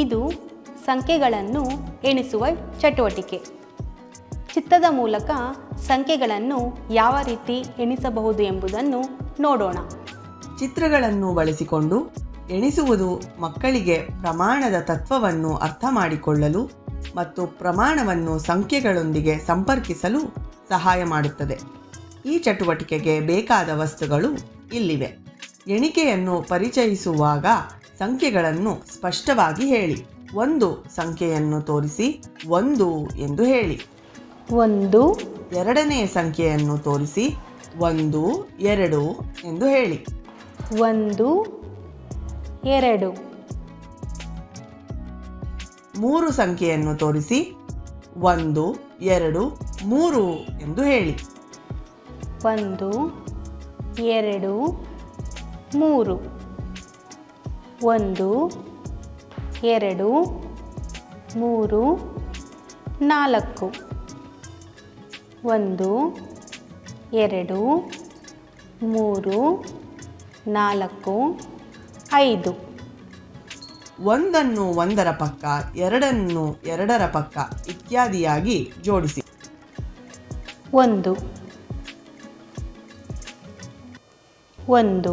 ಇದು ಸಂಖ್ಯೆಗಳನ್ನು ಎಣಿಸುವ ಚಟುವಟಿಕೆ. ಚಿತ್ರದ ಮೂಲಕ ಸಂಖ್ಯೆಗಳನ್ನು ಯಾವ ರೀತಿ ಎಣಿಸಬಹುದು ಎಂಬುದನ್ನು ನೋಡೋಣ. ಚಿತ್ರಗಳನ್ನು ಬಳಸಿಕೊಂಡು ಎಣಿಸುವುದು ಮಕ್ಕಳಿಗೆ ಪ್ರಮಾಣದ ತತ್ವವನ್ನು ಅರ್ಥ ಮಾಡಿಕೊಳ್ಳಲು ಮತ್ತು ಪ್ರಮಾಣವನ್ನು ಸಂಖ್ಯೆಗಳೊಂದಿಗೆ ಸಂಪರ್ಕಿಸಲು ಸಹಾಯ ಮಾಡುತ್ತದೆ. ಈ ಚಟುವಟಿಕೆಗೆ ಬೇಕಾದ ವಸ್ತುಗಳು ಇಲ್ಲಿವೆ. ಎಣಿಕೆಯನ್ನು ಪರಿಚಯಿಸುವಾಗ ಸಂಖ್ಯೆಗಳನ್ನು ಸ್ಪಷ್ಟವಾಗಿ ಹೇಳಿ. ಒಂದು ಸಂಖ್ಯೆಯನ್ನು ತೋರಿಸಿ 1 ಎಂದು ಹೇಳಿ. 1, ಎರಡನೆಯ ಸಂಖ್ಯೆಯನ್ನು ತೋರಿಸಿ 1, 2 ಎಂದು ಹೇಳಿ. 1, 2. ಮೂರು ಸಂಖ್ಯೆಯನ್ನು ತೋರಿಸಿ 1, 2, 3 ಎಂದು ಹೇಳಿ. 1, 2, 3. 1, 2, 3, 4. 1, 2, 3, 4, 5. ಒಂದನ್ನು ಒಂದರ ಪಕ್ಕ, ಎರಡನ್ನು ಎರಡರ ಪಕ್ಕ ಇತ್ಯಾದಿಯಾಗಿ ಜೋಡಿಸಿ. 1, 1,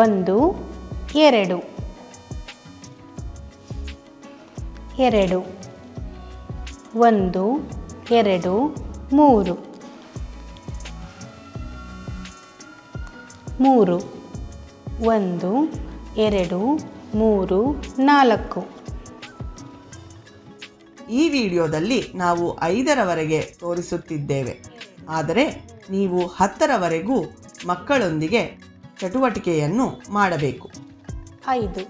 1, 2, 2, 1, 2, 3, 3, 1, 2, 3, 4. ಈ ವಿಡಿಯೋದಲ್ಲಿ ನಾವು 5ರವರೆಗೆ ತೋರಿಸುತ್ತಿದ್ದೇವೆ, ಆದರೆ ನೀವು 10ರವರೆಗೂ ಮಕ್ಕಳೊಂದಿಗೆ ಚಟುವಟಿಕೆಯನ್ನು ಮಾಡಬೇಕು. 5